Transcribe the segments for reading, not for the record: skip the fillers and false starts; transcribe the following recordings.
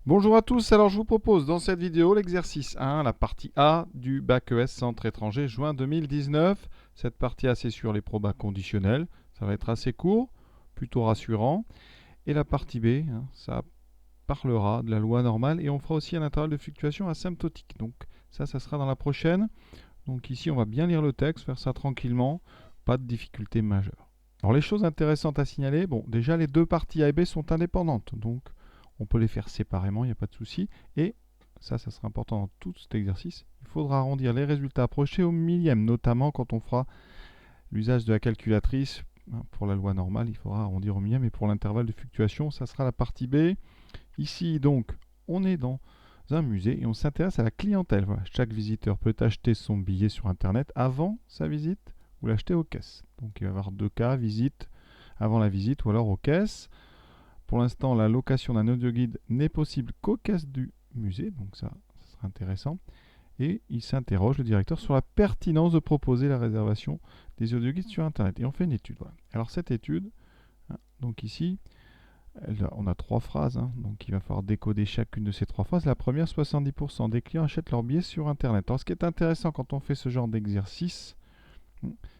Bonjour à tous, alors je vous propose dans cette vidéo l'exercice 1, la partie A du bac ES Centre étranger juin 2019. Cette partie A c'est sur les probas conditionnels, ça va être assez court, plutôt rassurant. Et la partie B, ça parlera de la loi normale et on fera aussi un intervalle de fluctuation asymptotique. Donc ça sera dans la prochaine. Donc ici on va bien lire le texte, faire ça tranquillement, pas de difficulté majeure. Alors les choses intéressantes à signaler, bon déjà les deux parties A et B sont indépendantes, donc on peut les faire séparément, il n'y a pas de souci. Et ça sera important dans tout cet exercice, il faudra arrondir les résultats approchés au millième, notamment quand on fera l'usage de la calculatrice. Pour la loi normale, il faudra arrondir au millième, et pour l'intervalle de fluctuation, ça sera la partie B. Ici donc, on est dans un musée et on s'intéresse à la clientèle. Voilà, chaque visiteur peut acheter son billet sur Internet avant sa visite ou l'acheter aux caisses. Donc il va y avoir deux cas, visite avant la visite ou alors aux caisses. Pour l'instant, la location d'un audioguide n'est possible qu'aux caisses du musée, donc ça sera intéressant. Et il s'interroge, le directeur, sur la pertinence de proposer la réservation des audioguides sur Internet. Et on fait une étude. Voilà. Alors cette étude, donc ici, on a trois phrases, donc il va falloir décoder chacune de ces trois phrases. La première, 70% des clients achètent leurs billets sur Internet. Alors ce qui est intéressant quand on fait ce genre d'exercice,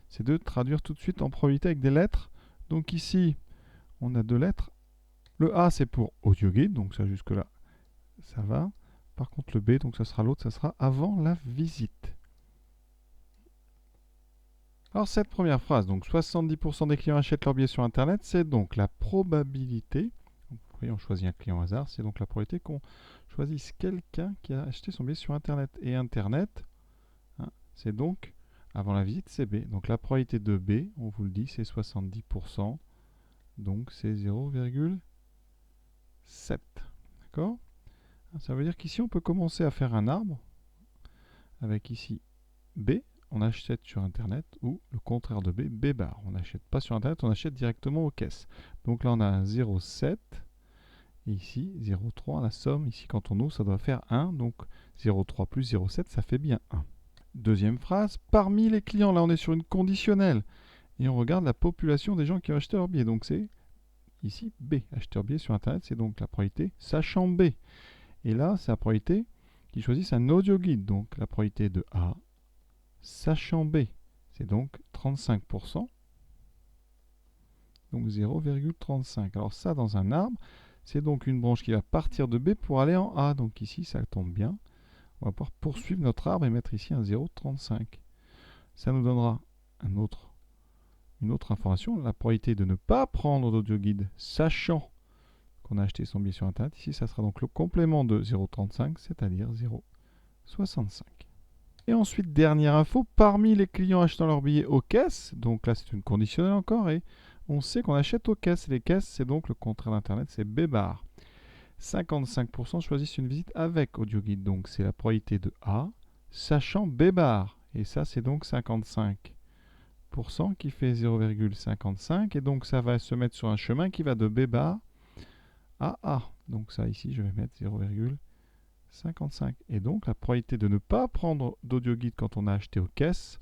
c'est de traduire tout de suite en probabilité avec des lettres. Donc ici, on a deux lettres. Le A, c'est pour audioguide, donc ça jusque-là, ça va. Par contre, le B, donc ça sera l'autre, ça sera avant la visite. Alors cette première phrase, donc 70% des clients achètent leur billet sur Internet, c'est donc la probabilité, vous voyez on choisit un client au hasard, c'est donc la probabilité qu'on choisisse quelqu'un qui a acheté son billet sur Internet. Et Internet, c'est donc, avant la visite, c'est B. Donc la probabilité de B, on vous le dit, c'est 70%, donc c'est 0,7. D'accord ? Ça veut dire qu'ici on peut commencer à faire un arbre, avec ici B, on achète sur Internet, ou le contraire de B, B bar. On n'achète pas sur Internet, on achète directement aux caisses. Donc là, on a un 0,7. Et ici, 0,3. La somme, ici, quand on ouvre, ça doit faire 1. Donc 0,3 plus 0,7, ça fait bien 1. Deuxième phrase, parmi les clients, là, on est sur une conditionnelle. Et on regarde la population des gens qui ont acheté leur billet. Donc c'est ici B. Acheteur billet sur Internet, c'est donc la probabilité sachant B. Et là, c'est la probabilité qu'ils choisissent un audio guide. Donc la probabilité de A sachant B, c'est donc 35%, donc 0,35. Alors ça, dans un arbre, c'est donc une branche qui va partir de B pour aller en A. Donc ici, ça tombe bien. On va pouvoir poursuivre notre arbre et mettre ici un 0,35. Ça nous donnera une autre information, la probabilité de ne pas prendre d'audio guide, sachant qu'on a acheté son billet sur Internet. Ici, ça sera donc le complément de 0,35, c'est-à-dire 0,65. Et ensuite, dernière info, parmi les clients achetant leur billet aux caisses, donc là c'est une conditionnelle encore, et on sait qu'on achète aux caisses. Les caisses, c'est donc le contraire d'Internet, c'est B bar. 55% choisissent une visite avec audio guide, donc c'est la probabilité de A, sachant B bar. Et ça, c'est donc 55% qui fait 0,55, et donc ça va se mettre sur un chemin qui va de B bar à A. Donc ça, ici, je vais mettre 0,55. Et donc, la probabilité de ne pas prendre d'audio guide quand on a acheté aux caisses,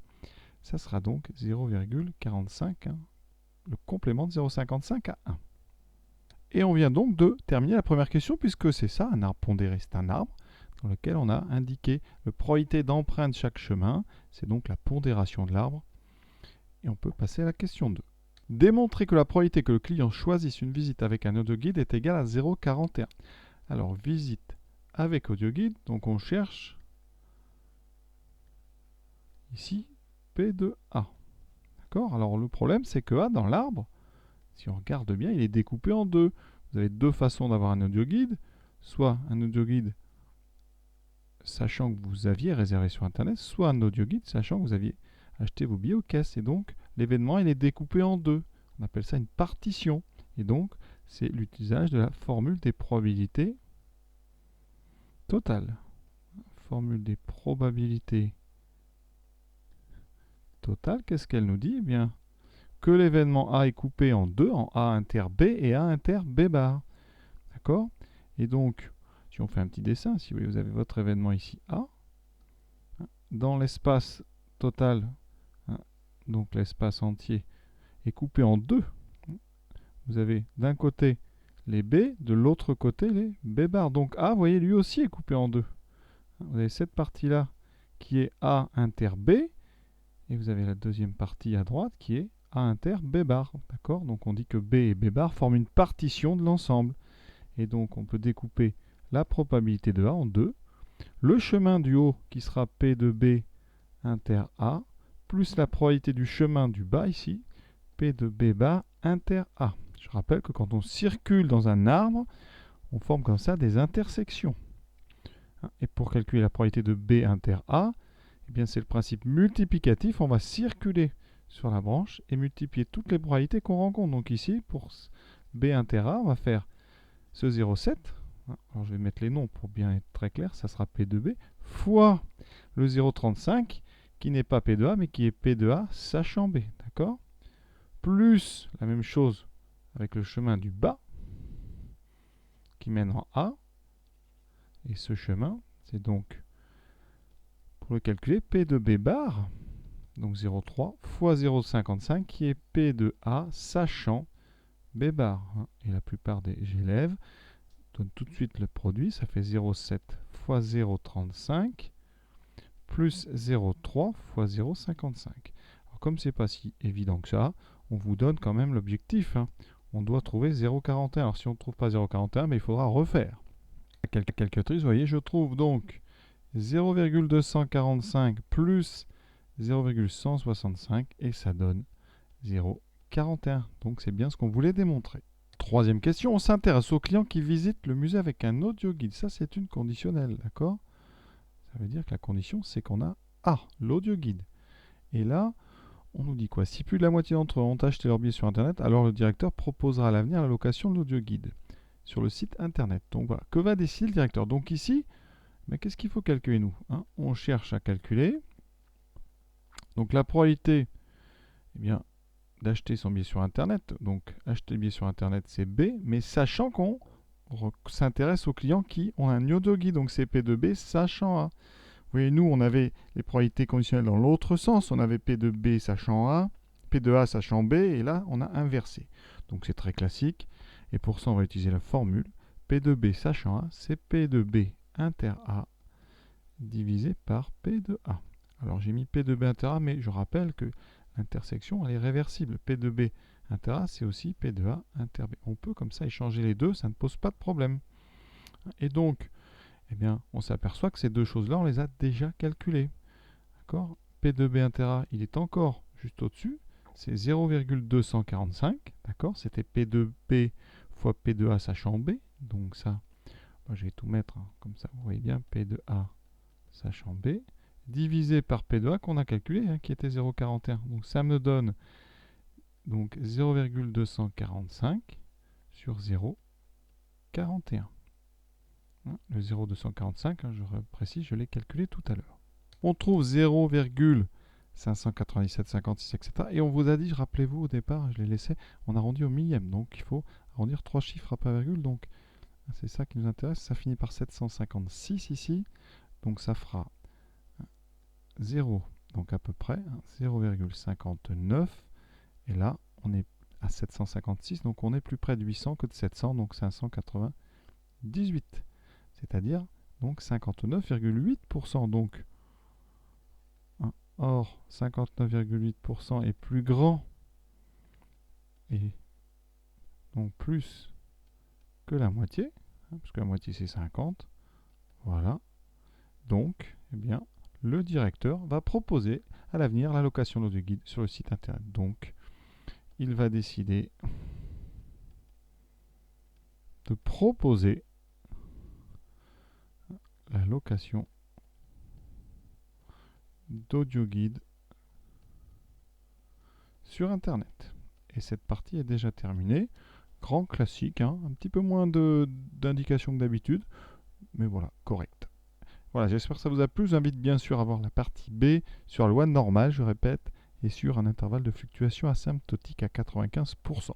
ça sera donc 0,45, le complément de 0,55 à 1. Et on vient donc de terminer la première question, puisque c'est ça, un arbre pondéré, c'est un arbre dans lequel on a indiqué la probabilité d'empreinte de chaque chemin, c'est donc la pondération de l'arbre. Et on peut passer à la question 2. Démontrer que la probabilité que le client choisisse une visite avec un audio guide est égale à 0,41. Alors, visite avec audio guide, donc on cherche ici P de A. D'accord ? Alors le problème, c'est que A, dans l'arbre, si on regarde bien, il est découpé en deux. Vous avez deux façons d'avoir un audio guide. Soit un audio guide sachant que vous aviez réservé sur Internet, soit un audio guide sachant que vous aviez acheté vos billets aux caisses. Et donc, l'événement, il est découpé en deux. On appelle ça une partition. Et donc, c'est l'utilisation de la formule des probabilités totales. Formule des probabilités totales, qu'est-ce qu'elle nous dit ? Eh bien, que l'événement A est coupé en deux, en A inter B et A inter B bar. D'accord ? Et donc, si on fait un petit dessin, si vous avez votre événement ici A, dans l'espace total, donc l'espace entier, est coupé en deux. Vous avez d'un côté les B, de l'autre côté les B bar. Donc A, vous voyez, lui aussi est coupé en deux. Vous avez cette partie-là qui est A inter B, et vous avez la deuxième partie à droite qui est A inter B bar. D'accord? Donc on dit que B et B bar forment une partition de l'ensemble. Et donc on peut découper la probabilité de A en deux. Le chemin du haut qui sera P de B inter A, plus la probabilité du chemin du bas ici, P de B bar inter A. Je rappelle que quand on circule dans un arbre, on forme comme ça des intersections. Et pour calculer la probabilité de B inter A, eh bien c'est le principe multiplicatif. On va circuler sur la branche et multiplier toutes les probabilités qu'on rencontre. Donc ici, pour B inter A, on va faire ce 0,7. Alors je vais mettre les noms pour bien être très clair. Ça sera P de B fois le 0,35 qui n'est pas P de A mais qui est P de A sachant B. D'accord? Plus la même chose avec le chemin du bas qui mène en A. Et ce chemin, c'est donc, pour le calculer, P de B bar, donc 0,3 fois 0,55 qui est P de A sachant B bar. Et la plupart des élèves donnent tout de suite le produit. Ça fait 0,7 fois 0,35 plus 0,3 fois 0,55. Alors comme c'est pas si évident que ça, on vous donne quand même l'objectif. On doit trouver 0,41. Alors si on ne trouve pas 0,41, mais il faudra refaire. La calculatrice, vous voyez, je trouve donc 0,245 plus 0,165 et ça donne 0,41. Donc c'est bien ce qu'on voulait démontrer. Troisième question, on s'intéresse aux clients qui visitent le musée avec un audio guide. Ça, c'est une conditionnelle, d'accord? Ça veut dire que la condition, c'est qu'on a A, l'audio guide. Et là, on nous dit quoi? Si plus de la moitié d'entre eux ont acheté leur billet sur Internet, alors le directeur proposera à l'avenir la location de l'audio guide sur le site Internet. Donc voilà, que va décider le directeur? Donc ici, mais qu'est-ce qu'il faut calculer nous? On cherche à calculer. Donc la probabilité eh bien, d'acheter son billet sur Internet. Donc acheter le billet sur Internet, c'est B, mais sachant qu'on s'intéresse aux clients qui ont un audio guide. Donc c'est P de B sachant A. Vous voyez, nous, on avait les probabilités conditionnelles dans l'autre sens. On avait P de B sachant A, P de A sachant B, et là, on a inversé. Donc c'est très classique. Et pour ça, on va utiliser la formule. P de B sachant A, c'est P de B inter A divisé par P de A. Alors j'ai mis P de B inter A, mais je rappelle que l'intersection, elle est réversible. P de B inter A, c'est aussi P de A inter B. On peut comme ça échanger les deux, ça ne pose pas de problème. Et donc, eh bien, on s'aperçoit que ces deux choses-là, on les a déjà calculées. D'accord? P de B inter A, il est encore juste au-dessus. C'est 0,245. D'accord? C'était P de B fois P de A sachant B. Donc ça, je vais tout mettre comme ça. Vous voyez bien, P de A sachant B, divisé par P de A qu'on a calculé, qui était 0,41. Donc ça me donne donc 0,245 sur 0,41. Le 0,245, je précise, je l'ai calculé tout à l'heure. On trouve 0,59756, etc. Et on vous a dit, rappelez-vous au départ, je l'ai laissé, on arrondit au millième. Donc il faut arrondir 3 chiffres après virgule. Donc c'est ça qui nous intéresse. Ça finit par 756 ici. Donc ça fera 0, donc à peu près 0,59. Et là, on est à 756, donc on est plus près de 800 que de 700, donc 598. C'est-à-dire donc 59,8%. Donc, or, 59,8% est plus grand et donc plus que la moitié, parce que la moitié c'est 50. Voilà. Donc, eh bien, le directeur va proposer à l'avenir la location d'audio guide sur le site internet. Donc, il va décider de proposer la location d'audio guide sur internet. Et cette partie est déjà terminée. Grand classique, un petit peu moins d'indications que d'habitude, mais voilà, correct. Voilà, j'espère que ça vous a plu. Je vous invite bien sûr à voir la partie B sur la loi normale, je répète, et sur un intervalle de fluctuation asymptotique à 95%.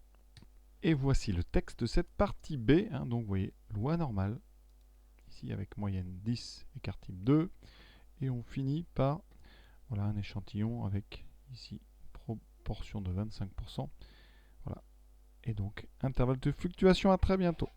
Et voici le texte de cette partie B. Donc vous voyez, loi normale, ici avec moyenne 10, écart type 2. Et on finit par voilà, un échantillon avec ici proportion de 25%. Voilà. Et donc, intervalle de fluctuation, à très bientôt.